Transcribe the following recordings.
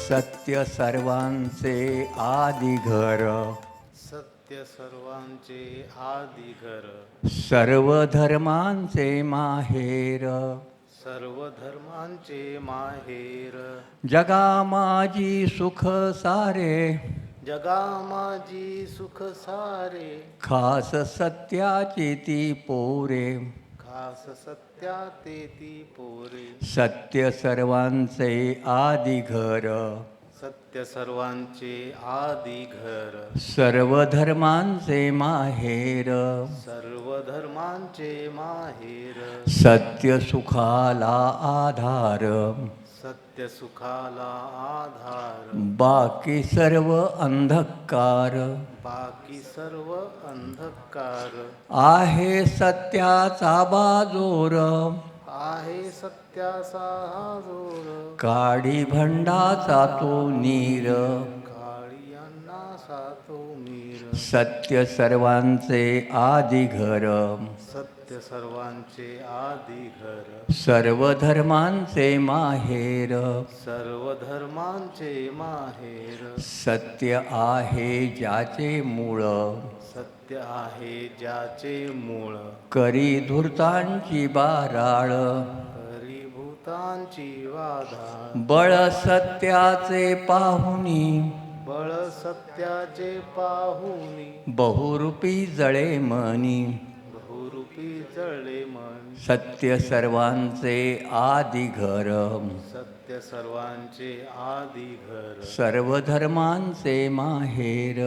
सत्य सर्वांचे आदी घर, सत्य सर्वांचे आदी घर, सर्व धर्मांचे माहेर, सर्व धर्मांचे माहेर, जगा माझी सुख सारे, जगा माझी सुख सारे, खास सत्याची ती पोरे, खास सत्या ते ती पोरे, सत्य सर्वांचे आदी घर, सत्य सर्वांचे आदी घर, सर्व धर्मांचे माहेर, सर्व धर्मांचे माहेर, सत्य सुखाला आधार, सत्य सुखाला आधार, बाकी सर्व अंधकार, बाकी सर्व अंधकार, आहे सत्याचा बाजोर, आहे सत्याचा हा जोर, काडी भंडाचा तो नीर, काळी अन्नाचा तो मीर, सत्य सर्वांचे आदी घर, सत्य सर्वांचे आदी घर, सर्व धर्मांचे माहेर, सर्व धर्मांचे माहेर, सत्य आहे ज्याचे मूळ, सत्य आहे ज्याचे मूळ, करी धूर्तांची बाराळ, भूतांची वाधा, बळ सत्याचे पाहुनी, बळ सत्याचे पाहुनी, बहुरूपी जळे मनी, बहुरूपी जळे मन, सत्य सर्वांचे आदी घर, सत्य सर्वांचे आदी घर, सर्व धर्मांचे माहेर,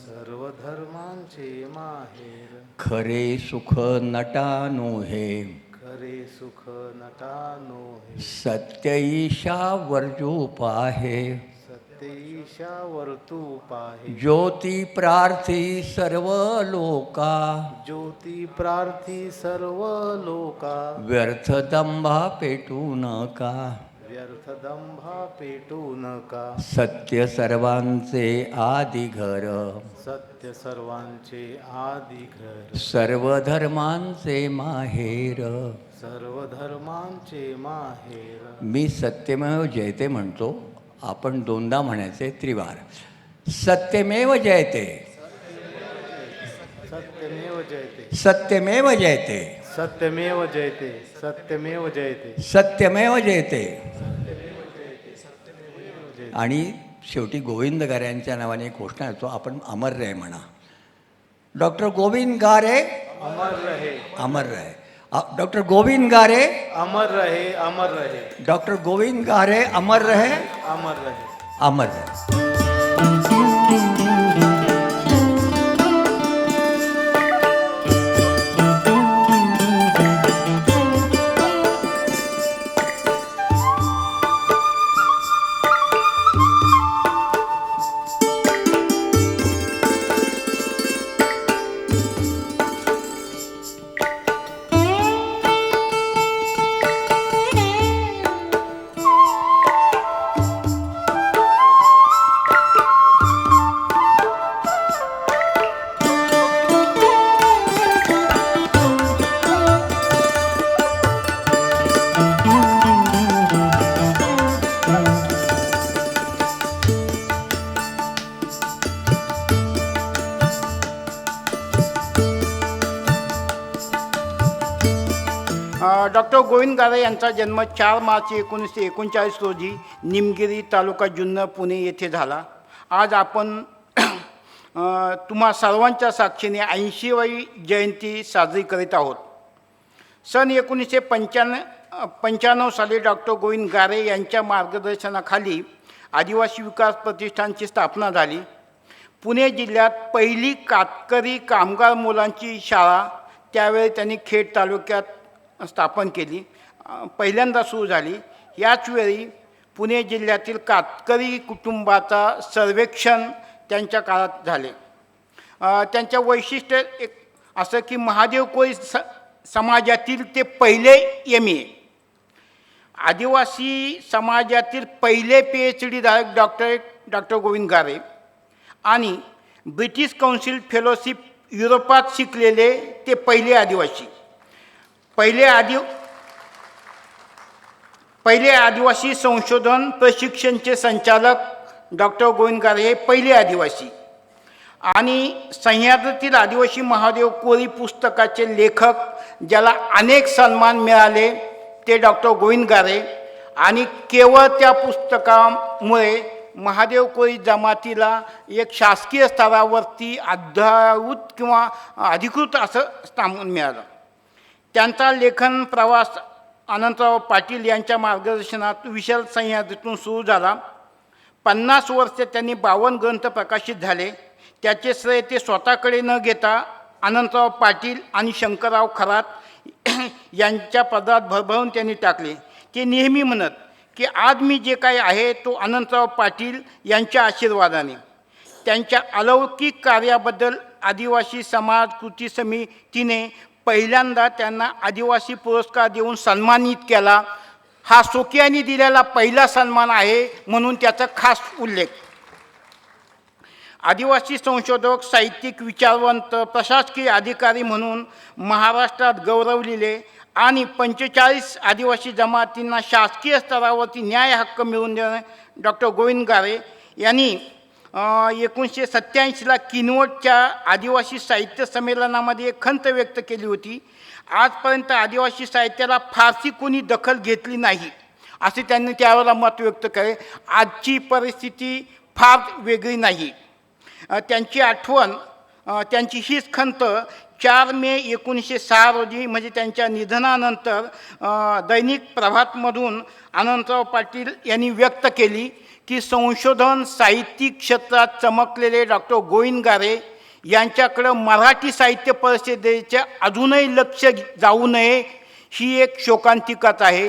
सर्व धर्मांचे माहेर, खरे सुख नटानो हे, खरे सुख नटानो हे, सत्य ईशा वर्जू पाहे, सत्य ईशावर तू पाहे, ज्योती प्रार्थी सर्व लोका, ज्योती प्रार्थी सर्व लोका, व्यर्थ दंभा पेटू नका, व्यर्थ दंभा पेटू नका, सत्य सर्वांचे आदी घर, सत्य सर्वांचे आदी घर, सर्व धर्मांचे माहेर. सर्व धर्मांचे माहेर. मी सत्यमेव जयते म्हणतो, आपण दोनदा म्हणायचे त्रिवार. सत्यमेव जयते, सत्यमेव जयते, सत्यमेव जयते, सत्यमेव जयते, सत्यमेव जयते, सत्यमेव जयते. आणि शेवटी गोविंद गारे यांच्या नावाने एक घोषणा येतो, आपण अमर रहे म्हणा. डॉक्टर गोविंद गारे अमर रहे, अमर रहे. डॉक्टर गोविंद गारे अमर रहे, अमर रहे, डॉक्टर गोविंद गारे अमर रहे, अमर रहे, अमर रहे. डॉक्टर गोविंद गारे यांचा जन्म 4 मार्च 1939 रोजी निमगिरी तालुका जुन्नर पुणे येथे झाला. आज आपण तुम्हा सर्वांच्या साक्षीने 80वी जयंती साजरी करीत आहोत. सन 1995 साली डॉक्टर गोविंद गारे यांच्या मार्गदर्शनाखाली आदिवासी विकास प्रतिष्ठानची स्थापना झाली. पुणे जिल्ह्यात पहिली कातकरी कामगार मुलांची शाळा त्यावेळी त्यांनी खेड तालुक्यात स्थापन केली, पहिल्यांदा सुरू झाली. याचवेळी पुणे जिल्ह्यातील कातकरी कुटुंबाचा सर्वेक्षण त्यांच्या काळात झाले. त्यांच्या वैशिष्ट्य एक असं की महादेव कोळी समाजातील ते पहिले MA, आदिवासी समाजातील पहिले PhD धारक डॉक्टर गोविंद गारे आणि ब्रिटिश काउन्सिल फेलोशिप युरोपात शिकलेले ते पहिले आदिवासी. पहिले आदिवासी संशोधन प्रशिक्षणचे संचालक डॉक्टर गोविंद गारे हे पहिले आदिवासी आणि सह्याद्रीतील आदिवासी महादेव कोरी पुस्तकाचे लेखक, ज्याला अनेक सन्मान मिळाले, ते डॉक्टर गोविंद गारे. आणि केवळ त्या पुस्तकामुळे महादेव कोळी जमातीला एक शासकीय स्तरावरती अद्ययावत किंवा अधिकृत असं स्थान मिळालं. त्यांचा लेखन प्रवास अनंतराव पाटील यांच्या मार्गदर्शनात विशाल सह्याद्रीतून सुरू झाला. 50 वर्ष त्यांनी 52 ग्रंथ प्रकाशित झाले. त्याचे श्रेय ते स्वतःकडे न घेता अनंतराव पाटील आणि शंकरराव खरात यांच्या पदात भरभरून त्यांनी टाकले. ते नेहमी म्हणत की आज मी जे काही आहे तो अनंतराव पाटील यांच्या आशीर्वादाने. त्यांच्या अलौकिक कार्याबद्दल आदिवासी समाज कृती समितीने पहिल्यांदा त्यांना आदिवासी पुरस्कार देऊन सन्मानित केला. हा सोकियांनी दिलेला पहिला सन्मान आहे, म्हणून त्याचा खास उल्लेख. आदिवासी संशोधक, साहित्यिक, विचारवंत, प्रशासकीय अधिकारी म्हणून महाराष्ट्रात गौरवलेले आणि 45 आदिवासी जमातींना शासकीय स्तरावरती न्याय हक्क मिळवून देणे डॉक्टर गोविंद गारे यांनी 1987ला किनवटच्या आदिवासी साहित्य संमेलनामध्ये एक खंत व्यक्त केली होती. आजपर्यंत आदिवासी साहित्याला फारशी कोणी दखल घेतली नाही असे त्यांनी त्यावेळेला मत व्यक्त केले. आजची परिस्थिती फार वेगळी नाही. त्यांची आठवण, त्यांची हीच खंत 4 मे 1906 रोजी म्हणजे त्यांच्या निधनानंतर दैनिक प्रभातमधून अनंतराव पाटील यांनी व्यक्त केली की संशोधन साहित्यिक क्षेत्रात चमकलेले डॉक्टर गोविंद गारे यांच्याकडं मराठी साहित्य परिषदेचे अजूनही लक्ष जाऊ नये, ही एक शोकांतिकाच आहे.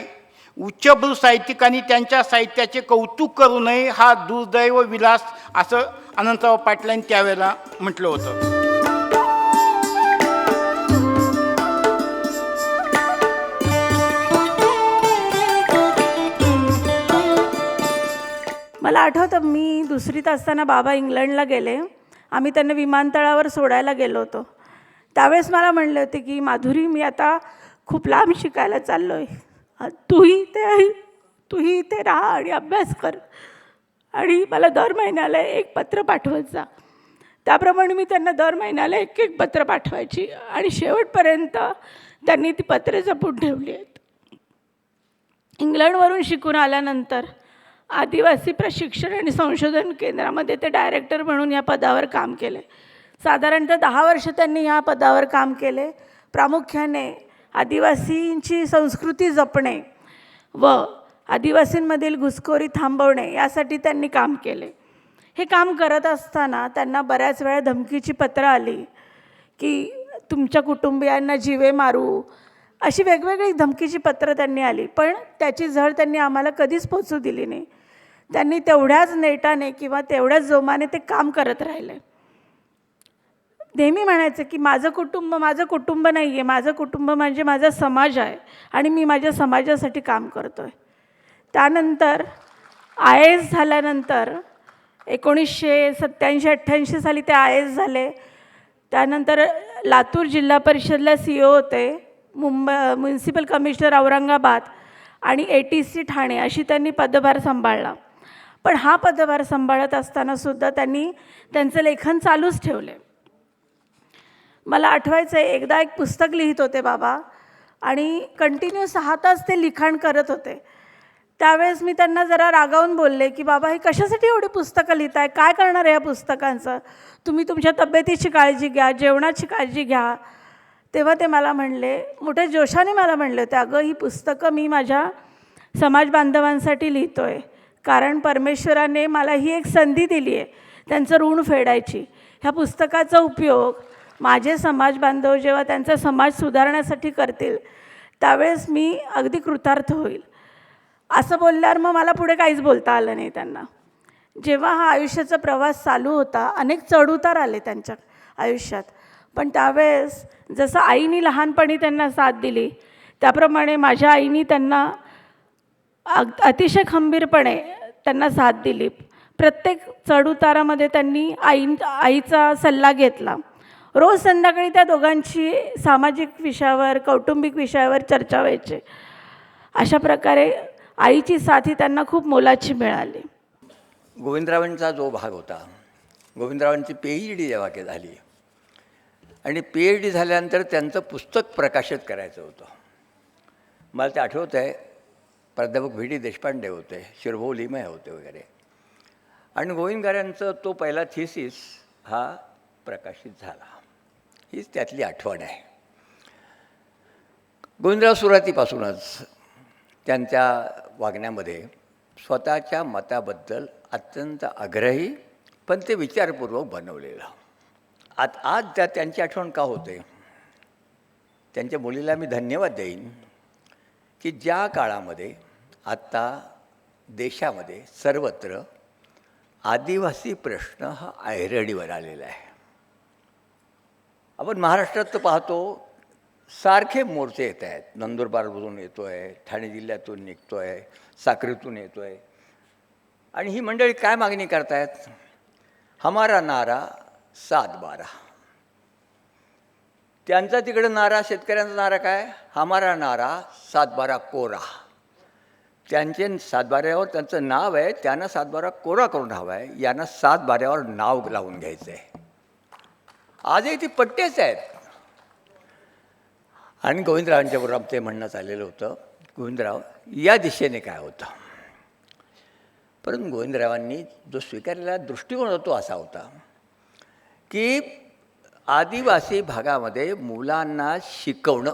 उच्चभ्रू साहित्यिकांनी त्यांच्या साहित्याचे कौतुक करू नये, हा दुर्दैव विलास, असं अनंतराव पाटलांनी त्यावेळेला म्हटलं होतं. मला आठवतं मी 2रीत असताना बाबा इंग्लंडला गेले. आम्ही त्यांना विमानतळावर सोडायला गेलो होतो. त्यावेळेस मला म्हणले होते की माधुरी, मी आता खूप लांब शिकायला चाललो आहे, तूही इथे राहा आणि अभ्यास कर आणि मला दर महिन्याला एक पत्र पाठवत जा. त्याप्रमाणे मी त्यांना दर महिन्याला एक पत्र पाठवायची आणि शेवटपर्यंत त्यांनी ती पत्रे जपून ठेवली आहेत. इंग्लंडवरून शिकून आल्यानंतर आदिवासी प्रशिक्षण आणि संशोधन केंद्रामध्ये ते डायरेक्टर म्हणून या पदावर काम केले. साधारणतः 10 वर्ष त्यांनी या पदावर काम केले. प्रामुख्याने आदिवासींची संस्कृती जपणे व आदिवासींमधील घुसखोरी थांबवणे यासाठी त्यांनी काम केले. हे काम करत असताना त्यांना बऱ्याच वेळा धमकीची पत्रं आली की तुमच्या कुटुंबियांना जीवे मारू, अशी वेगवेगळी धमकीची पत्रं त्यांनी आली. पण त्याची झळ त्यांनी आम्हाला कधीच पोचू दिली नाही. त्यांनी तेवढ्याच नेटाने किंवा तेवढ्याच जोमाने ते काम करत राहिले. नेहमी म्हणायचं की माझं कुटुंब नाही आहे, माझं कुटुंब म्हणजे माझा समाज आहे आणि मी माझ्या समाजासाठी काम करतो आहे. त्यानंतर IAS झाल्यानंतर 1987-88 साली ते IAS झाले. त्यानंतर लातूर जिल्हा परिषदला CO होते, म्युन्सिपल कमिशनर औरंगाबाद आणि ATC ठाणे अशी त्यांनी पदभार सांभाळला. पण हा पदभार सांभाळत असतानासुद्धा त्यांनी त्यांचं लेखन चालूच ठेवले. मला आठवायचं आहे, एकदा एक पुस्तक लिहित होते बाबा आणि कंटिन्यू 6 तास ते लिखाण करत होते. त्यावेळेस मी त्यांना जरा रागावून बोलले की बाबा, हे कशासाठी एवढी पुस्तकं लिहिताय, काय करणार आहे या पुस्तकांचं, तुम्ही तुमच्या तब्येतीची काळजी घ्या, जेवणाची काळजी घ्या. तेव्हा ते मला म्हणले, मोठ्या जोशाने मला म्हणले होते, अगं ही पुस्तकं मी माझ्या समाज बांधवांसाठी लिहितो आहे, कारण परमेश्वराने मला ही एक संधी दिली आहे त्यांचं ऋण फेडायची. ह्या पुस्तकाचा उपयोग माझे समाज बांधव जेव्हा त्यांचा समाज सुधारण्यासाठी करतील त्यावेळेस मी अगदी कृतार्थ होईल. असं बोलल्यावर मग मला पुढे काहीच बोलता आलं नाही त्यांना. जेव्हा हा आयुष्याचा प्रवास चालू होता, अनेक चढउतार आले त्यांच्या आयुष्यात. पण त्यावेळेस जसं आईनी लहानपणी त्यांना साथ दिली, त्याप्रमाणे माझ्या आईनी त्यांना अतिशय खंबीरपणे त्यांना साथ दिली. प्रत्येक चढउतारामध्ये त्यांनी आईचा सल्ला घेतला. रोज संध्याकाळी त्या दोघांची सामाजिक विषयावर, कौटुंबिक विषयावर चर्चा व्हायची. अशा प्रकारे आईची साथी त्यांना खूप मोलाची मिळाली. गोविंदरावांचा जो भाग होता, गोविंदरावांची PhD जेव्हा की झाली आणि PhD झाल्यानंतर त्यांचं पुस्तक प्रकाशित करायचं होतं. मला ते आठवत आहे, प्राध्यापक VD देशपांडे होते, शिरभाऊ लिमये होते वगैरे, आणि गोविंदरावांचा तो पहिला थिसिस हा प्रकाशित झाला. हीच त्यातली आठवण आहे. गोविंदराव सुरुवातीपासूनच त्यांच्या वागण्यामध्ये स्वतःच्या मताबद्दल अत्यंत आग्रही, पण ते विचारपूर्वक बनवलेलं. आज त्यांची आठवण का होते? त्यांच्या मुलीला मी धन्यवाद देईन की ज्या काळामध्ये आत्ता देशामध्ये सर्वत्र आदिवासी प्रश्न हा ऐरणीवर आलेला आहे. आपण महाराष्ट्रात तर पाहतो सारखे मोर्चे येत आहेत. नंदुरबारमधून येतो आहे, ठाणे जिल्ह्यातून निघतो आहे, साक्रीतून येतो आहे, आणि ही मंडळी काय मागणी करतायत? हमारा नारा 7-12. त्यांचा तिकडं नारा, शेतकऱ्यांचा नारा काय? हमारा नारा 7-12 कोरा. त्यांचे 7-12वर त्यांचं नाव आहे, त्यांना 7-12 कोरा करून हवं आहे. यांना 7-12वर नाव लावून घ्यायचं आहे. आजही ती पट्टेच आहेत. आणि गोविंदरावांच्या बरोबर ते म्हणणं चाललेलं होतं, गोविंदराव या दिशेने काय होतं. परंतु गोविंदरावांनी जो स्वीकारलेला दृष्टिकोन होता तो असा होता की आदिवासी भागामध्ये मुलांना शिकवणं,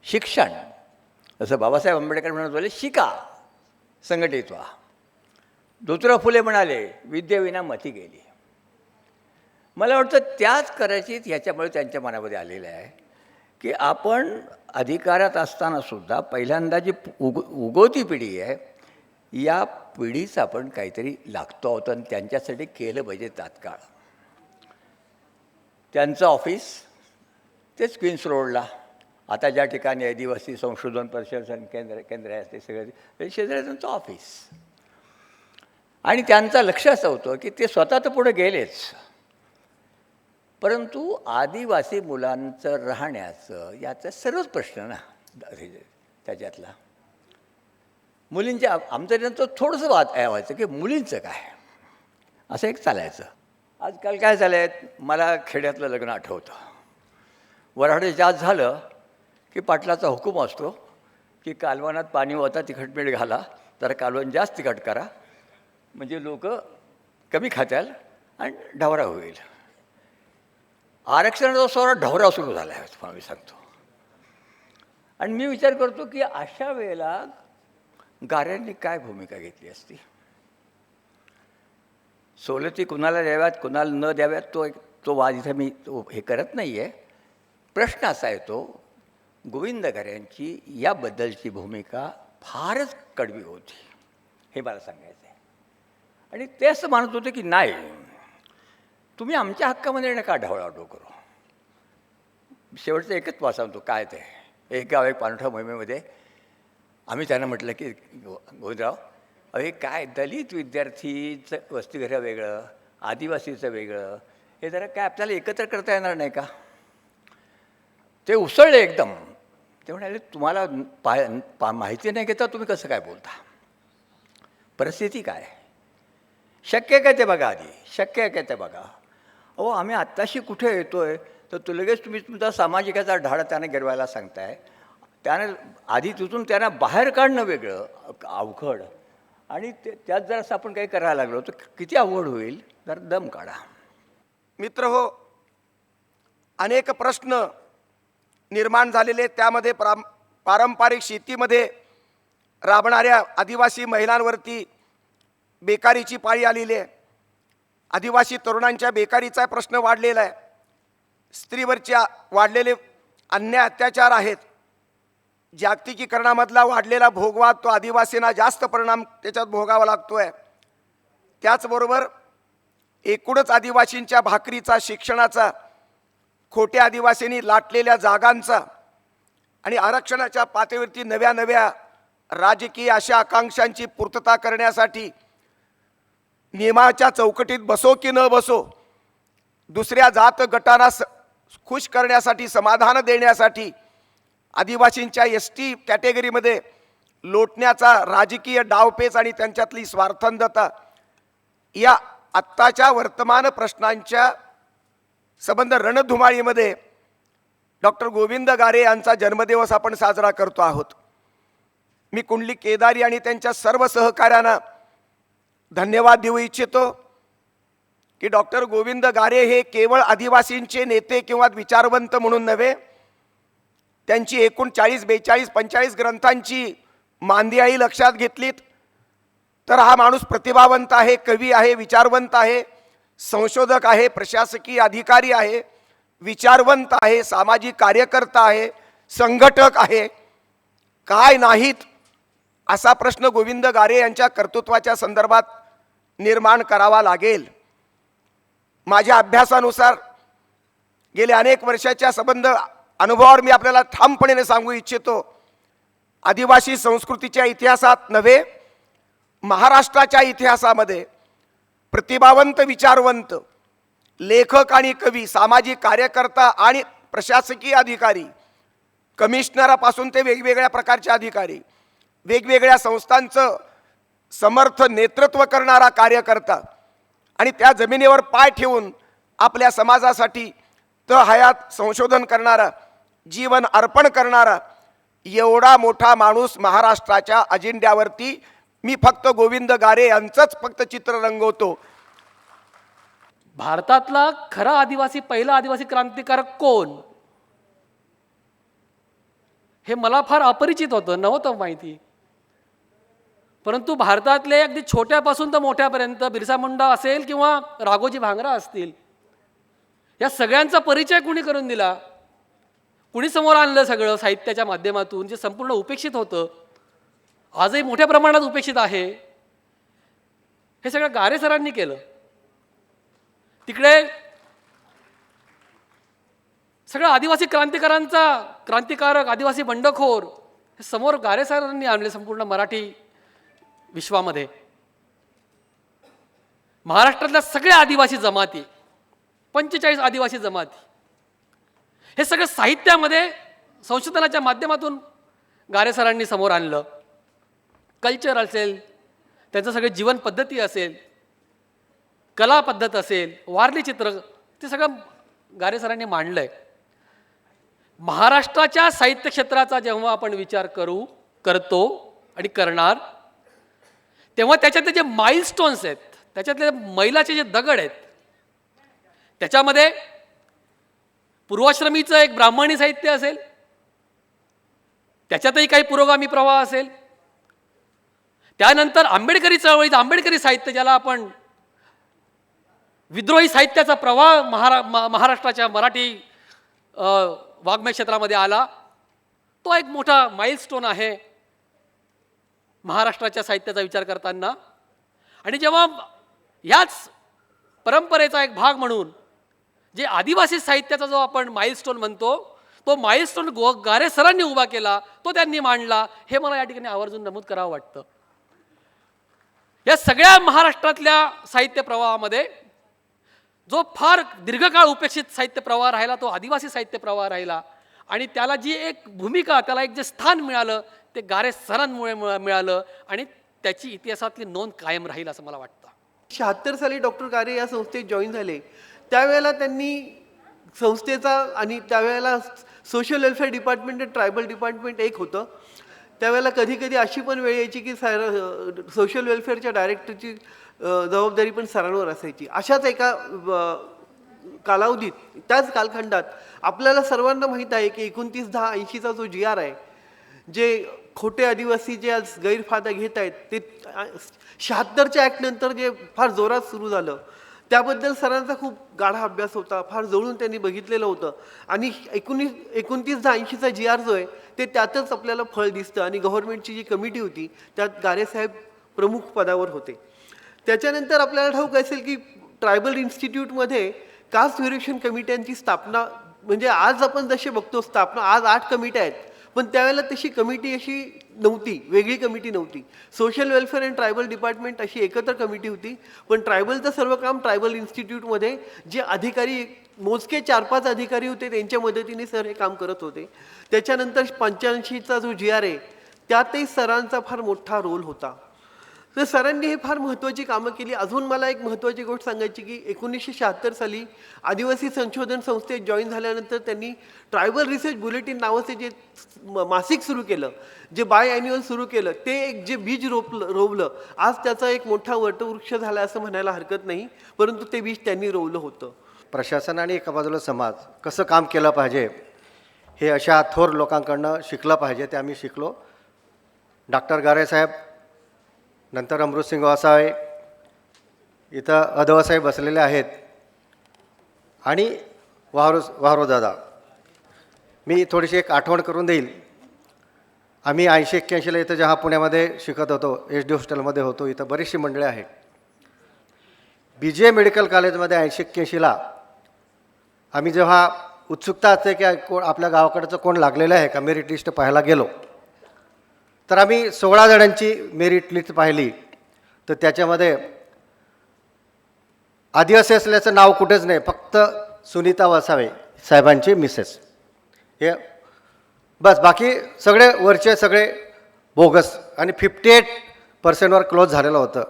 शिक्षण, जसं बाबासाहेब आंबेडकर म्हणत होते, शिका संघटित व्हा. ज्योतिराव फुले म्हणाले, विद्येविना मती गेली. मला वाटतं त्याच करायची ह्याच्यामुळे त्यांच्या मनामध्ये आलेलं आहे की आपण अधिकारात असतानासुद्धा पहिल्यांदा जी उगवती पिढी आहे, या पिढीचं आपण काहीतरी लागतो आहोत आणि त्यांच्यासाठी केलं पाहिजे तात्काळ. त्यांचं ऑफिस तेच क्वीन्स रोडला, आता ज्या ठिकाणी आदिवासी संशोधन परिषद केंद्र आहे ते सगळे शेजारी त्यांचं ऑफिस. आणि त्यांचं लक्ष असं होतं की ते स्वतः तर पुढे गेलेच, परंतु आदिवासी मुलांचं राहण्याचं याचा सर्वच प्रश्न ना त्याच्यातला. मुलींच्या आमचं त्यांचं थोडंसं वाद व्हायचं की मुलींचं काय, असं एक चालायचं. आजकाल काय झालं आहे, मला खेड्यातलं लग्न आठवतं. वऱ्हाड जास्त झालं की पाटलाचा हुकूम असतो की कालवनात पाणी होता, तिखट मीठ घाला, तर कालवण जास्त तिखट करा, म्हणजे लोक कमी खात्याल आणि ढवरा होईल. आरक्षणाचा सोहळा ढवरा सुरू झाला आहे तुम्हाला मी सांगतो. आणि मी विचार करतो की अशा वेळेला गाऱ्यांनी काय भूमिका घेतली असती. सवलती कुणाला द्याव्यात कुणाला न द्याव्यात तो वाद इथं मी हे करत नाही आहे. प्रश्न असा येतो, गोविंद गाऱ्यांची याबद्दलची भूमिका फारच कडवी होती, हे मला सांगायचं आहे. आणि ते असं मानत होते की नाही, तुम्ही आमच्या हक्कामध्ये नका ढवळाढवळ करू. शेवटचं एकच वाचा सांगतो काय ते, एक गाव एक पाणवठा मोहिमेमध्ये आम्ही त्यांना म्हटलं की गोविंदराव, अरे काय दलित विद्यार्थीचं वसतिगृह वेगळं, आदिवासीचं वेगळं, हे जरा काय आपल्याला एकत्र करता येणार नाही का? ते उसळले एकदम. ते म्हणाले, तुम्हाला माहिती नाही घेता तुम्ही कसं काय बोलता? परिस्थिती काय, शक्य काय ते बघा, आधी शक्य आहे काय ते बघा. अहो आम्ही आत्ताशी कुठे येतो आहे, तर तो लगेच तुम्ही तुमचा सामाजिकाचा ढाळ त्याने गिरवायला सांगताय. त्यानं आधी तिथून त्यांना बाहेर काढणं वेगळं अवघड, आणि त्यात जर असं आपण काही करायला लागलो तर किती अवघड होईल. जर दम काढा. मित्र हो, अनेक प्रश्न निर्माण झालेले, त्यामध्ये पारंपरिक शेतीमध्ये राबणाऱ्या आदिवासी महिलांवरती बेकारीची पाळी आलेली आहे. आदिवासी तरुणांच्या बेकारीचा प्रश्न वाढलेला आहे. स्त्रीवरच्या वाढलेले अन्याय अत्याचार आहेत. जागतिकीकरणामधला वाढलेला भोगवाद तो आदिवासींना जास्त परिणाम त्याच्यात भोगावा लागतो आहे. त्याचबरोबर एकूणच आदिवासींच्या भाकरीचा, शिक्षणाचा, खोट्या आदिवासींनी लाटलेल्या जागांचा आणि आरक्षणाच्या पातळीवरती नव्या नव्या राजकीय अशा आकांक्षांची पूर्तता करण्यासाठी नियमाच्या चौकटीत बसो की न बसो, दुसऱ्या जात गटांना खुश करण्यासाठी, समाधान देण्यासाठी आदिवासींच्या ST कॅटेगरीमध्ये लोटण्याचा राजकीय डावपेच आणि त्यांच्यातली स्वार्थंधता या आत्ताच्या वर्तमान प्रश्नांच्या संबंध रणधुमाळीमध्ये डॉक्टर गोविंद गारे यांचा जन्मदिवस आपण साजरा करतो आहोत. मी कुंडली केदारी आणि त्यांच्या सर्व सहकाऱ्यांना धन्यवाद देऊ इच्छितो की डॉक्टर गोविंद गारे हे केवळ आदिवासींचे नेते किंवा विचारवंत म्हणून नव्हे, त्यांची एकूण 40, 42, 45 ग्रंथांची मांदियाळी लक्षात घेतलीत तर हा माणूस प्रतिभावंत आहे, कवी आहे, विचारवंत आहे, संशोधक आहे, प्रशासकीय अधिकारी आहे, विचारवंत आहे, सामाजिक कार्यकर्ता आहे, संघटक आहे. काय नाहीत असा प्रश्न गोविंद गारे यांच्या कर्तृत्वाच्या संदर्भात निर्माण करावा लागेल. माझ्या अभ्यासानुसार गेल्या अनेक वर्षाच्या संबंध अनुभवावर मी आपल्याला ठामपणे सांगू इच्छितो, आदिवासी संस्कृतीच्या इतिहासात नव्हे, महाराष्ट्राच्या इतिहासामध्ये प्रतिभावंत, विचारवंत लेखक आणि कवी, सामाजिक कार्यकर्ता आणि प्रशासकीय अधिकारी, कमिशनरापासून ते वेगवेगळ्या प्रकारचे अधिकारी, वेगवेगळ्या संस्थांचं समर्थ नेतृत्व करणारा कार्यकर्ता आणि त्या जमिनीवर पाय ठेवून आपल्या समाजासाठी हयात संशोधन करणारा, जीवन अर्पण करणारा एवढा मोठा माणूस महाराष्ट्राच्या अजेंड्यावरती मी फक्त गोविंद गारे यांचंच फक्त चित्र रंगवतो. भारतातला खरा आदिवासी, पहिला आदिवासी क्रांतिकारक कोण हे मला फार अपरिचित होतं, नव्हतं माहिती. परंतु भारतातले अगदी छोट्यापासून तर मोठ्यापर्यंत बिरसा मुंडा असेल किंवा राघोजी भांगरा असतील, या सगळ्यांचा परिचय कुणी करून दिला, कुणी समोर आणलं सगळं साहित्याच्या माध्यमातून, जे संपूर्ण उपेक्षित होतं, आजही मोठ्या प्रमाणात उपेक्षित आहे, हे सगळं गारे सरांनी केलं. तिकडे सगळं आदिवासी क्रांतिकारांचा, क्रांतिकारक, आदिवासी बंडखोर हे समोर गारे सरांनी आणले संपूर्ण मराठी विश्वामध्ये. महाराष्ट्रातल्या सगळ्या आदिवासी जमाती, 45 आदिवासी जमाती, हे सगळं साहित्यामध्ये संशोधनाच्या माध्यमातून गारे सरांनी समोर आणलं. कल्चर असेल, त्यांचं सगळे जीवन पद्धती असेल, कला पद्धत असेल, वारली चित्र, ते सगळं गारे सरांनी मांडलंय. महाराष्ट्राच्या साहित्य क्षेत्राचा जेव्हा आपण विचार करतो आणि करणार, तेव्हा त्याच्यातले जे माइलस्टोन्स आहेत, त्याच्यातले मैलाचे जे दगड आहेत, त्याच्यामध्ये पूर्वाश्रमीचं एक ब्राह्मणी साहित्य असेल, त्याच्यातही काही पुरोगामी प्रवाह असेल, त्यानंतर आंबेडकरी चळवळीचं आंबेडकरी साहित्य, ज्याला आपण विद्रोही साहित्याचा प्रवाह महाराष्ट्राच्या मराठी वाङ्मय क्षेत्रामध्ये आला, तो एक मोठा माइलस्टोन आहे महाराष्ट्राच्या साहित्याचा विचार करताना. आणि जेव्हा याच परंपरेचा एक भाग म्हणून जे आदिवासी साहित्याचा जो आपण माइलस्टोन म्हणतो, तो माइलस्टोन गारे सरांनी उभा केला, तो त्यांनी मांडला, हे मला या ठिकाणी आवर्जून नमूद करावं वाटतं. या सगळ्या महाराष्ट्रातल्या साहित्य प्रवाहामध्ये जो फार दीर्घकाळ उपेक्षित साहित्य प्रवाह राहिला, तो आदिवासी साहित्य प्रवाह राहिला. आणि त्याला जी एक भूमिका, त्याला एक जे स्थान मिळालं, ते गारे सरांमुळे मिळालं आणि त्याची इतिहासातली नोंद कायम राहील असं मला वाटतं. 76 साली डॉक्टर गारे या संस्थेत जॉईन झाले. त्यावेळेला त्यांनी संस्थेचा आणि त्यावेळेला सोशल वेलफेअर डिपार्टमेंट आणि ट्रायबल डिपार्टमेंट एक होतं. त्यावेळेला कधी कधी अशी पण वेळ यायची की सोशल वेलफेअरच्या डायरेक्टरची जबाबदारी पण सरांवर असायची. अशाच एका कालावधीत, त्याच कालखंडात आपल्याला सर्वांना माहीत आहे की 29/10/80चा जो GR आहे, जे खोटे आदिवासी जे आज गैरफायदा घेत आहेत, ते 76च्या ॲक्टनंतर जे फार जोरात सुरू झालं, त्याबद्दल सरांचा खूप गाढा अभ्यास होता, फार जवळून त्यांनी बघितलेलं होतं. आणि 29/10/80चा GR जो आहे, ते त्यातच आपल्याला फळ दिसतं. आणि गव्हर्नमेंटची जी कमिटी होती, त्यात गारेसाहेब प्रमुख पदावर होते. त्याच्यानंतर आपल्याला ठाऊक असेल की ट्रायबल इन्स्टिट्यूटमध्ये कास्ट व्हेरिएशन कमिट्यांची स्थापना, म्हणजे आज आपण जसे बघतो स्थापना, आज 8 कमिट्या आहेत, पण त्यावेळेला तशी कमिटी अशी नव्हती, वेगळी कमिटी नव्हती. Social welfare and tribal department अशी एकत्र कमिटी होती, पण ट्रायबलचं सर्व काम ट्रायबल इन्स्टिट्यूटमध्ये जे अधिकारी, मोजके 4-5 अधिकारी होते, त्यांच्या मदतीने सर हे काम करत होते. त्याच्यानंतर 85चा जो GR आहे, त्यातही सरांचा फार मोठा रोल होता. तर सरांनी हे फार महत्त्वाची कामं केली. अजून मला एक महत्त्वाची गोष्ट सांगायची की 1976 साली आदिवासी संशोधन संस्थेत जॉईन झाल्यानंतर त्यांनी ट्रायबल रिसर्च बुलेटिन नावाचे जे मासिक सुरू केलं, जे बाय ॲन्युअल सुरू केलं, ते एक जे बीज रोवलं, आज त्याचा एक मोठा वटवृक्ष झाला असं म्हणायला हरकत नाही, परंतु ते बीज त्यांनी रोवलं होतं. प्रशासन आणि एका बाजूला समाज कसं काम केलं पाहिजे हे अशा थोर लोकांकडनं शिकलं पाहिजे. ते आम्ही शिकलो. डॉक्टर गारेसाहेब, नंतर अमृतसिंग वासावे, इथं अधवसाहेब बसलेले आहेत आणि वाहरो दादा. मी थोडीशी एक आठवण करून देईल. आम्ही 80-81ला इथं जेव्हा पुण्यामध्ये शिकत होतो, HD हॉस्टेलमध्ये होतो, इथं बरीचशी मंडळी आहेत. BJ मेडिकल कॉलेजमध्ये 80-81ला आम्ही जेव्हा उत्सुकता असते की आपल्या गावाकडचं कोण लागलेलं आहे का मेरिट लिस्ट पाहायला गेलो, तर आम्ही 16 जणांची मेरिट लिस्ट पाहिली. तर त्याच्यामध्ये आदिवासी असल्याचं नाव कुठेच नाही, फक्त सुनीता वसावे साहेबांची मिसेस, हे बस. बाकी सगळे वरचे सगळे बोगस आणि 58% क्लोज झालेलं होतं.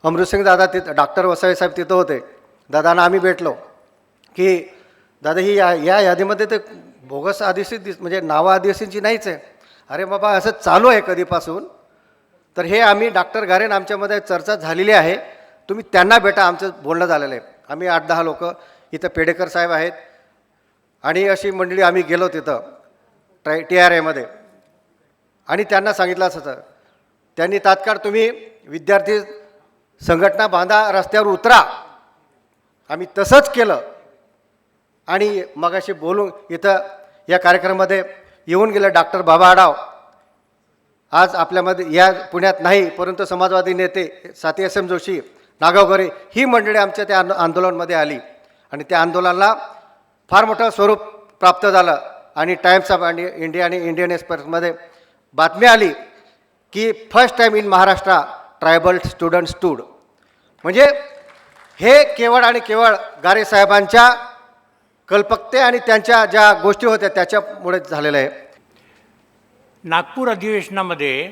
अमृतसिंग दादा तिथं, डॉक्टर वसावे साहेब तिथं होते. दादांना आम्ही भेटलो की दादा ही या यादीमध्ये ते बोगस आदिवासी म्हणजे नावं आदिवासींची नाहीच आहे. अरे बाबा, असं चालू आहे कधीपासून? तर हे आम्ही डॉक्टर गारेन आमच्यामध्ये चर्चा झालेली आहे, तुम्ही त्यांना भेटा, आमचं बोलणं झालेलं आहे. आम्ही 8-10 लोक, इथं पेडेकर साहेब आहेत आणि अशी मंडळी आम्ही गेलो तिथं TRAमध्ये आणि त्यांना सांगितलं असं. त्यांनी तात्काळ तुम्ही विद्यार्थी संघटना बांधा, रस्त्यावर उतरा. आम्ही तसंच केलं आणि मगाशी बोलून इथं या कार्यक्रमामध्ये येऊन गेले डॉक्टर बाबा आढाव. आज आपल्यामध्ये या पुण्यात नाही, परंतु समाजवादी नेते साथी SM जोशी, नागाव गोरे ही मंडळी आमच्या त्या आंदोलनामध्ये आली आणि त्या आंदोलनाला फार मोठं स्वरूप प्राप्त झालं. आणि टाइम्स ऑफ इंडिया आणि इंडियन एक्सप्रेसमध्ये बातमी आली की first time in Maharashtra tribal student stood. म्हणजे हे केवळ आणि केवळ गारे साहेबांच्या कल्पकते आणि त्यांच्या ज्या गोष्टी होत्या त्याच्यामुळे झालेलं आहे. नागपूर अधिवेशनामध्ये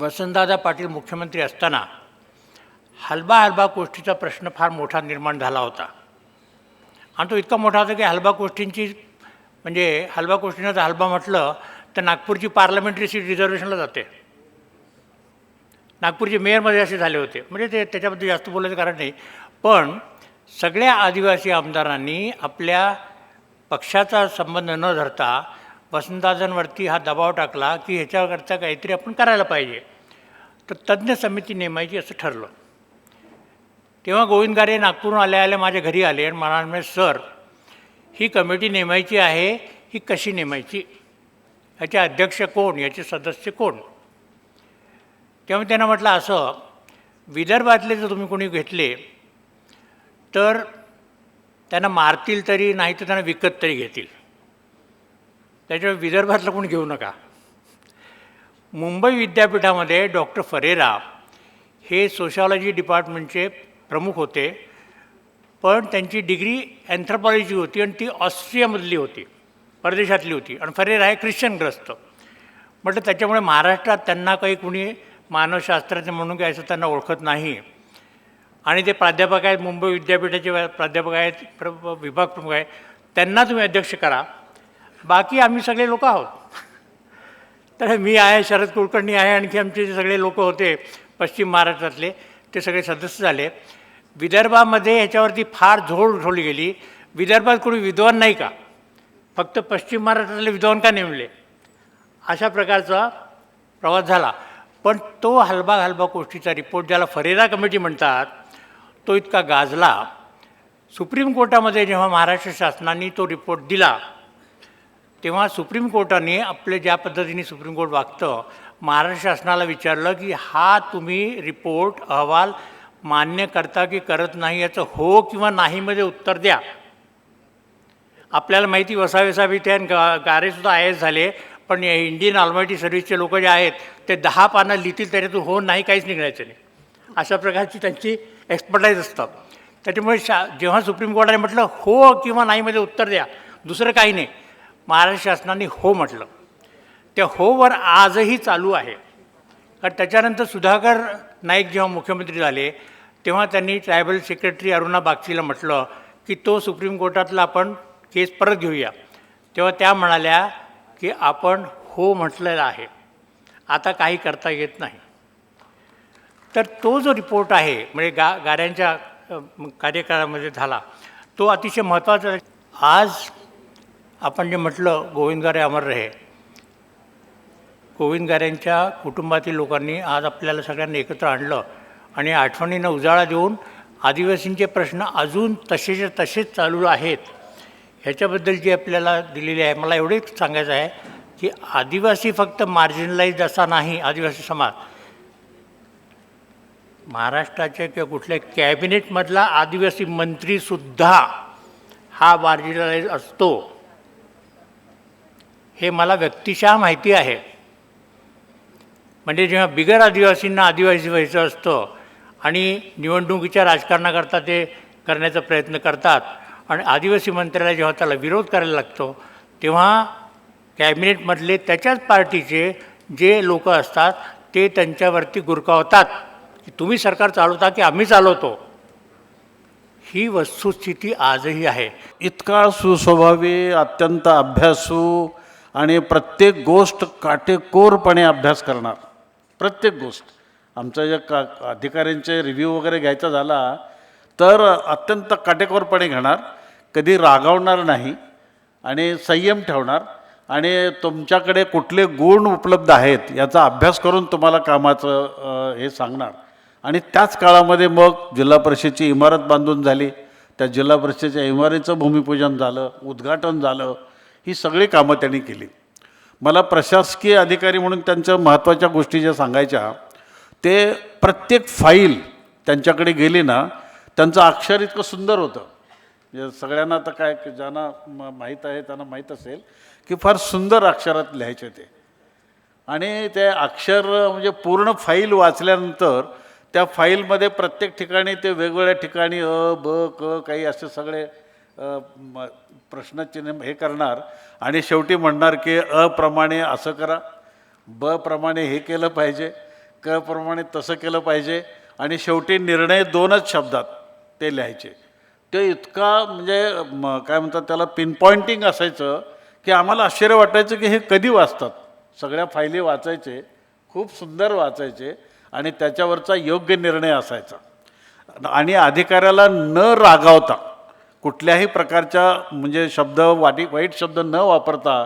वसंतदादा पाटील मुख्यमंत्री असताना हलबा गोष्टीचा प्रश्न फार मोठा निर्माण झाला होता आणि तो इतका मोठा होता की हलबा गोष्टींची म्हणजे हलबा गोष्टींना जर हलबा म्हटलं तर नागपूरची पार्लमेंटरी सीट रिझर्वेशनला जाते. नागपूरचे मेयरमध्ये असे झाले होते. म्हणजे ते त्याच्याबद्दल जास्त बोलायचं कारण नाही. पण सगळ्या आदिवासी आमदारांनी आपल्या पक्षाचा संबंध न धरता वसंतदादांवरती हा दबाव टाकला की ह्याच्याकरता काहीतरी आपण करायला पाहिजे. तर तज्ज्ञ समिती नेमायची असं ठरलं. तेव्हा गोविंद गारे नागपूरहून आल्या माझ्या घरी आले आणि मला म्हणाले, सर ही कमिटी नेमायची आहे, ही कशी नेमायची, याचे अध्यक्ष कोण, याचे सदस्य कोण? तेव्हा त्यांना म्हटलं असं, विदर्भातले जर तुम्ही कोणी घेतले तर त्यांना मारतील तरी, नाही तर त्यांना विकत तरी घेतील, त्याच्यामुळे विदर्भातलं कोणी घेऊ नका. मुंबई विद्यापीठामध्ये डॉक्टर फरेरा हे सोशॉलॉजी डिपार्टमेंटचे प्रमुख होते, पण त्यांची डिग्री अँथ्रोपॉलॉजी होती आणि ती ऑस्ट्रियामधली होती, परदेशातली होती. आणि फरेरा हे ख्रिश्चनग्रस्त. म्हटलं त्याच्यामुळे महाराष्ट्रात त्यांना काही कुणी मानवशास्त्राचे म्हणून काय असं त्यांना ओळखत नाही. आणि ते प्राध्यापक आहेत, मुंबई विद्यापीठाचे प्राध्यापक आहेत, विभाग प्रमुख आहेत, त्यांना तुम्ही अध्यक्ष करा, बाकी आम्ही सगळे लोक आहोत. तर मी आहे, शरद कुलकर्णी आहे, आणखी आमचे जे सगळे लोक होते पश्चिम महाराष्ट्रातले ते सगळे सदस्य झाले. विदर्भामध्ये ह्याच्यावरती फार झोड उठवली गेली. विदर्भात कोणी विद्वान नाही का, फक्त पश्चिम महाराष्ट्रातले विद्वान का नेमले, अशा प्रकारचा प्रवास झाला. पण तो हलबा गोष्टीचा रिपोर्ट, ज्याला फरेरा कमिटी म्हणतात, तो इतका गाजला. सुप्रीम कोर्टामध्ये जेव्हा महाराष्ट्र शासनाने तो रिपोर्ट दिला तेव्हा सुप्रीम कोर्टाने आपले ज्या पद्धतीने सुप्रीम कोर्ट वागतं, महाराष्ट्र शासनाला विचारलं की हा तुम्ही रिपोर्ट अहवाल मान्य करता की करत नाही, याचं हो किंवा नाहीमध्ये उत्तर द्या. आपल्याला माहिती वसावे साहेब इथे आणि गारेसुद्धा IAS झाले, पण इंडियन ऑलमायटी सर्व्हिसचे लोक जे आहेत ते 10 पानं लिहितील, त्याच्यातून हो नाही काहीच निघायचं नाही. अशा प्रकारची त्यांची एक्सपर्टाईज असतात. त्याच्यामुळे जेव्हा सुप्रीम कोर्टाने म्हटलं हो किंवा नाहीमध्ये उत्तर द्या, दुसरं काही नाही, महाराष्ट्र शासनाने हो म्हटलं. त्या होवर आजही चालू आहे. कारण त्याच्यानंतर सुधाकर नाईक जेव्हा मुख्यमंत्री झाले तेव्हा त्यांनी ट्रायबल सेक्रेटरी अरुणा बागचीला म्हटलं की तो सुप्रीम कोर्टातला आपण केस परत घेऊया. तेव्हा त्या म्हणाल्या की आपण हो म्हटलेलं आहे, आता काही करता येत नाही. तर तो जो रिपोर्ट आहे म्हणजे गाऱ्यांच्या कार्यकाळामध्ये झाला तो अतिशय महत्त्वाचा आहे. आज आपण जे म्हटलं गोविंद गारे अमर रहे, गोविंद गाऱ्यांच्या कुटुंबातील लोकांनी आज आपल्याला सगळ्यांना एकत्र आणलं आणि आठवणीनं उजाळा देऊन आदिवासींचे प्रश्न अजून तसेच्या तसेच चालू आहेत ह्याच्याबद्दल जी आपल्याला दिलेली आहे. मला एवढेच सांगायचं आहे की आदिवासी फक्त मार्जिनलाइज असा नाही, आदिवासी समाज महाराष्ट्राच्या किंवा कुठल्या कॅबिनेटमधला आदिवासी मंत्रीसुद्धा हा मार्जिनलाइज असतो, हे मला व्यक्तिशः माहिती आहे. म्हणजे जेव्हा बिगर आदिवासींना आदिवासी व्हायचं असतं आणि निवडणुकीच्या राजकारणाकरता ते करण्याचा प्रयत्न करतात आणि आदिवासी मंत्र्याला जेव्हा त्याला विरोध करायला लागतो तेव्हा कॅबिनेटमधले त्याच्याच पार्टीचे जे लोक असतात ते त्यांच्यावरती गुरकावतात की तुम्ही सरकार चालवता की आम्ही चालवतो. ही वस्तुस्थिती आजही आहे. इतका सुस्वभावी, अत्यंत अभ्यासू आणि प्रत्येक गोष्ट काटेकोरपणे अभ्यास करणार. प्रत्येक गोष्ट आमच्या ज्या अधिकाऱ्यांचे रिव्ह्यू वगैरे घ्यायचा झाला तर अत्यंत काटेकोरपणे घेणार, कधी रागावणार नाही आणि संयम ठेवणार आणि तुमच्याकडे कुठले गुण उपलब्ध आहेत याचा अभ्यास करून तुम्हाला कामाचं हे सांगणार. आणि त्याच काळामध्ये मग जिल्हा परिषदेची इमारत बांधून झाली, त्या जिल्हा परिषदेच्या इमारतीचं भूमिपूजन झालं, उद्घाटन झालं, ही सगळी कामं त्यांनी केली. मला प्रशासकीय अधिकारी म्हणून त्यांच्या महत्त्वाच्या गोष्टी ज्या सांगायच्या ते प्रत्येक फाईल त्यांच्याकडे गेली ना त्यांचं अक्षर इतकं सुंदर होतं. सगळ्यांना आता काय ज्यांना माहीत आहे त्यांना माहीत असेल की फार सुंदर अक्षरात लिहायचे ते. आणि ते अक्षर म्हणजे पूर्ण फाईल वाचल्यानंतर त्या फाईलमध्ये प्रत्येक ठिकाणी ते वेगवेगळ्या ठिकाणी ब क काही असे सगळे प्रश्नचिन्ह हे करणार आणि शेवटी म्हणणार की प्रमाणे असं करा, ब प्रमाणे हे केलं पाहिजे, क प्रमाणे तसं केलं पाहिजे आणि शेवटी निर्णय 2च शब्दात ते लिहायचे. ते इतका म्हणजे काय म्हणतात त्याला पिनपॉइंटिंग असायचं की आम्हाला आश्चर्य वाटायचं की हे कधी वाचतात. सगळ्या फायली वाचायचे, खूप सुंदर वाचायचे आणि त्याच्यावरचा योग्य निर्णय असायचा. आणि अधिकाऱ्याला न रागावता कुठल्याही प्रकारच्या म्हणजे वाईट शब्द न वापरता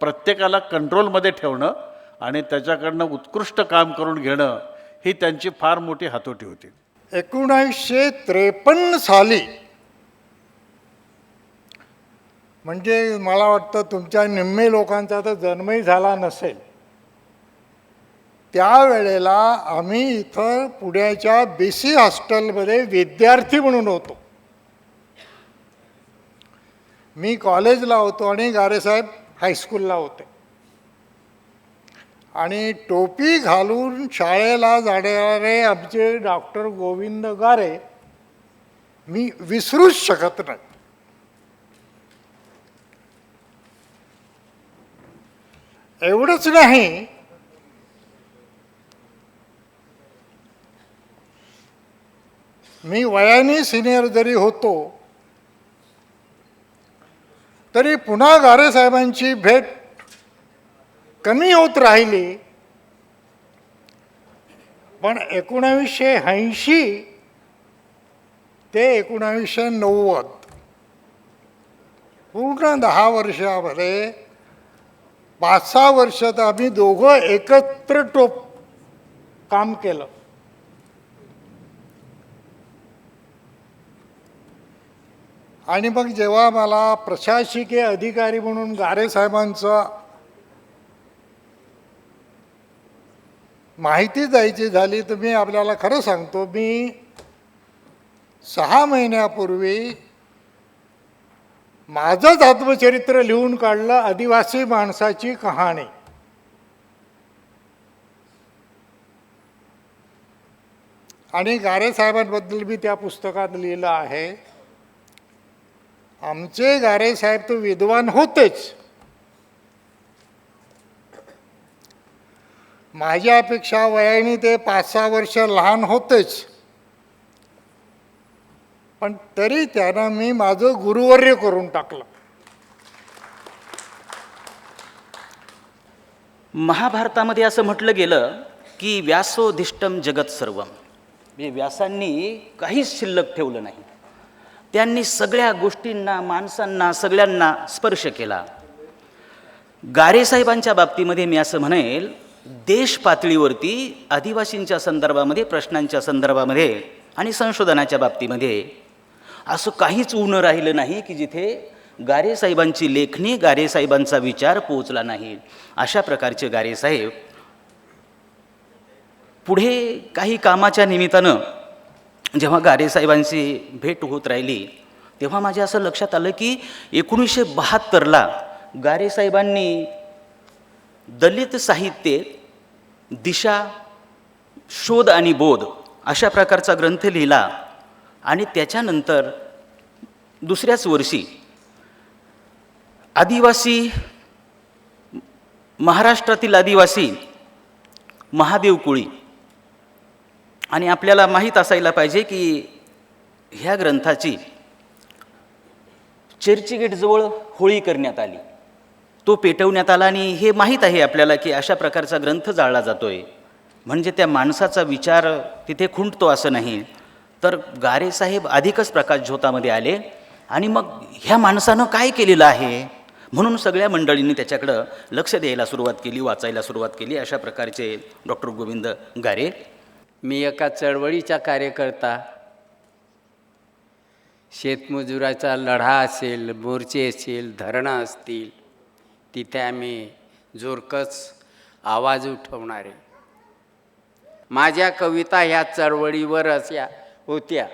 प्रत्येकाला कंट्रोलमध्ये ठेवणं आणि त्याच्याकडनं उत्कृष्ट काम करून घेणं ही त्यांची फार मोठी हातोटी होती. 1953 साली म्हणजे मला वाटतं तुमच्या निम्मे लोकांचा तर जन्मही झाला नसेल, त्यावेळेला आम्ही इथं पुण्याच्या BC हॉस्टेलमध्ये विद्यार्थी म्हणून होतो. मी कॉलेजला होतो आणि गारेसाहेब हायस्कूलला होते. आणि टोपी घालून शाळेला जाणारे आमचे डॉक्टर गोविंद गारे मी विसरूच शकत नाही. एवढंच नाही, मी वयाने सिनियर जरी होतो तरी पुन्हा गारेसाहेबांची भेट कमी होत राहिली. पण 1980 ते 1990 पूर्ण 10 वर्षामध्ये 5-6 वर्ष तर आम्ही दोघं एकत्र काम केलं. आणि मग जेव्हा मला प्रशासकीय अधिकारी म्हणून गारेसाहेबांचं माहिती द्यायची झाली तर मी आपल्याला खरं सांगतो, मी 6 महिन्यापूर्वी माझंच आत्मचरित्र लिहून काढलं, आदिवासी माणसाची कहाणी. आणि गारेसाहेबांबद्दल मी त्या पुस्तकात लिहिलं आहे. आमचे गारेसाहेब तर विद्वान होतेच, माझ्यापेक्षा वयाने ते 5-6 वर्ष लहान होतेच, पण तरी त्यांना मी माझं गुरुवर्य करून टाकलं. महाभारतामध्ये असं म्हटलं गेलं की व्यासोधिष्टम जगत सर्वम, म्हणजे व्यासांनी काहीच शिल्लक ठेवलं नाही. त्यांनी सगळ्या गोष्टींना, माणसांना, सगळ्यांना स्पर्श केला. गारेसाहेबांच्या बाबतीमध्ये मी असं म्हणेल, देश पातळीवरती आदिवासींच्या संदर्भामध्ये, प्रश्नांच्या संदर्भामध्ये आणि संशोधनाच्या बाबतीमध्ये असं काहीच उणं राहिलं नाही की जिथे गारेसाहेबांची लेखणी, गारेसाहेबांचा विचार पोहोचला नाही. अशा प्रकारचे गारेसाहेब पुढे काही कामाच्या निमित्तानं जेव्हा गारेसाहेबांची भेट होत राहिली तेव्हा माझ्या असं लक्षात आलं की 1972ला गारेसाहेबांनी दलित साहित्य दिशा, शोध आणि बोध अशा प्रकारचा ग्रंथ लिहिला. आणि त्याच्यानंतर दुसऱ्याच वर्षी आदिवासी, महाराष्ट्रातील आदिवासी महादेव कोळी, आणि आपल्याला माहीत असायला पाहिजे की ह्या ग्रंथाची चर्चगेटजवळ होळी करण्यात आली, तो पेटवण्यात आला. आणि हे माहीत आहे आपल्याला की अशा प्रकारचा ग्रंथ जाळला जातोय, म्हणजे त्या माणसाचा विचार तिथे खुंटतो असं नाही. तर गारेसाहेब अधिकच प्रकाशझोतामध्ये आले आणि मग ह्या माणसानं काय केलेलं आहे म्हणून सगळ्या मंडळींनी त्याच्याकडं लक्ष द्यायला सुरुवात केली, वाचायला सुरुवात केली. अशा प्रकारचे डॉक्टर गोविंद गारे. मी एका चळवळीचा कार्यकर्ता. शेतमजुराचा लढा असेल, मोर्चे असेल, धरणं असतील, तिथे आम्ही जोरकस आवाज उठवणारे. माझ्या कविता ह्या चळवळीवर अशा होत्या,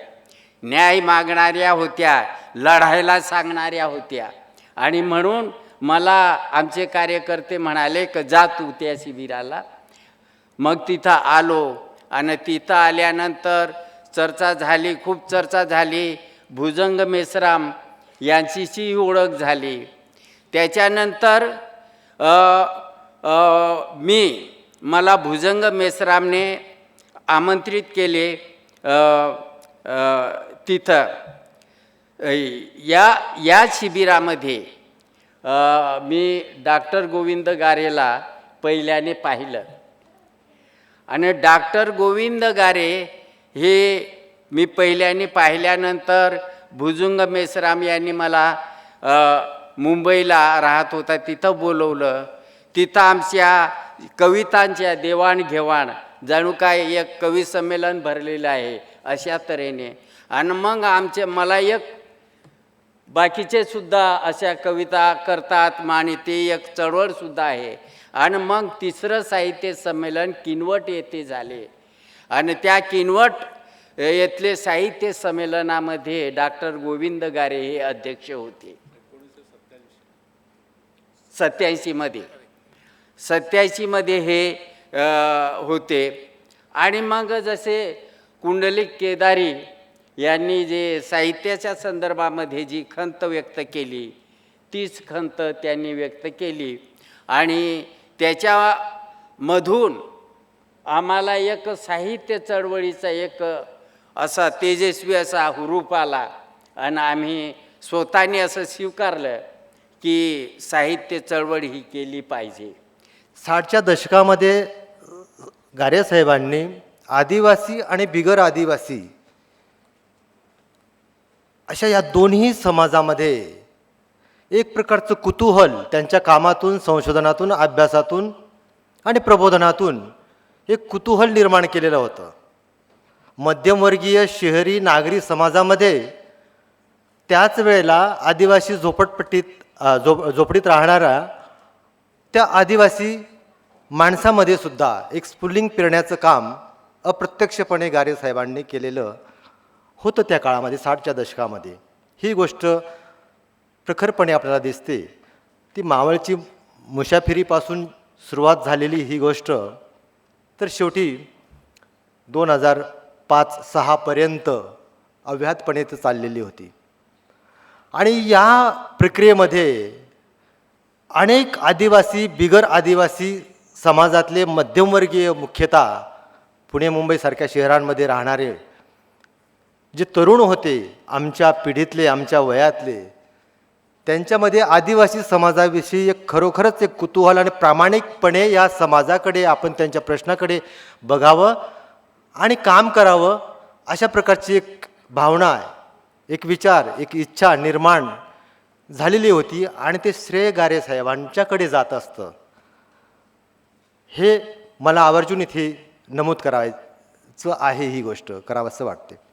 न्याय मागणाऱ्या होत्या, लढायला सांगणाऱ्या होत्या. आणि म्हणून मला आमचे कार्यकर्ते म्हणाले की जा तू त्या शिबिराला. मग तिथं आलो आणि तिथं आल्यानंतर चर्चा झाली, खूप चर्चा झाली. भुजंग मेश्राम यांचीही ओळख झाली. त्याच्यानंतर मला भुजंग मेश्रामने आमंत्रित केले तिथं. या शिबिरामध्ये मी डॉक्टर गोविंद गारेला पहिल्याने पाहिलं. आणि डॉक्टर गोविंद गारे हे मी पहिल्याने पाहिल्यानंतर भुजंग मेश्राम यांनी मला मुंबईला राहत होता तिथं बोलवलं. तिथं आमच्या कवितांच्या देवाणघेवाण जणू काय एक कवी संमेलन भरलेलं आहे अशा तऱ्हेने. आणि मग मला एक बाकीचे सुद्धा अशा कविता करतात आणि ते एक चळवळसुद्धा आहे. आणि मग तिसरं साहित्य संमेलन किनवट येथे झाले. आणि त्या किनवट येथले साहित्य संमेलनामध्ये डॉक्टर गोविंद गारे हे अध्यक्ष होते. 87मध्ये हे होते. आणि मग जसे कुंडलिक केदारी यांनी जे साहित्याच्या संदर्भामध्ये जी खंत व्यक्त केली तीच खंत त्यांनी व्यक्त केली. आणि त्याच्यामधून आम्हाला एक साहित्य चळवळीचा एक असा तेजस्वी असा हुरूप आला. आणि आम्ही स्वतःने असं स्वीकारलं की साहित्य चळवळ ही केली पाहिजे. 60च्या दशकामध्ये गारेसाहेबांनी आदिवासी आणि बिगर आदिवासी अशा या दोन्ही समाजामध्ये एक प्रकारचं कुतूहल त्यांच्या कामातून, संशोधनातून, अभ्यासातून आणि प्रबोधनातून एक कुतूहल निर्माण केलेलं होतं. मध्यमवर्गीय शहरी नागरी समाजामध्ये त्याच वेळेला आदिवासी झोपडीत राहणाऱ्या त्या आदिवासी माणसामध्ये सुद्धा एक स्फुल्लिंग पेरण्याचं काम अप्रत्यक्षपणे गारेसाहेबांनी केलेलं होतं त्या काळामध्ये. 60च्या दशकामध्ये ही गोष्ट प्रखरपणे आपल्याला दिसते. ती मावळची मुसाफिरीपासून सुरुवात झालेली ही गोष्ट तर शेवटी 2005-06 पर्यंत अव्याहतपणे ती चाललेली होती. आणि या प्रक्रियेमध्ये अनेक आदिवासी, बिगर आदिवासी समाजातले मध्यमवर्गीय मुख्यतः पुणे मुंबईसारख्या शहरांमध्ये राहणारे जे तरुण होते, आमच्या पिढीतले, आमच्या वयातले, त्यांच्यामध्ये आदिवासी समाजाविषयी एक खरोखरच एक कुतूहल आणि प्रामाणिकपणे या समाजाकडे आपण त्यांच्या प्रश्नाकडे बघावं आणि काम करावं, अशा प्रकारची एक भावना आहे, एक विचार, एक इच्छा निर्माण झालेली होती आणि ते श्रेय गारे साहेबांच्याकडे जात असतं. हे मला आवर्जून इथे नमूद करायचं आहे, ही गोष्ट करावंसं वाटते.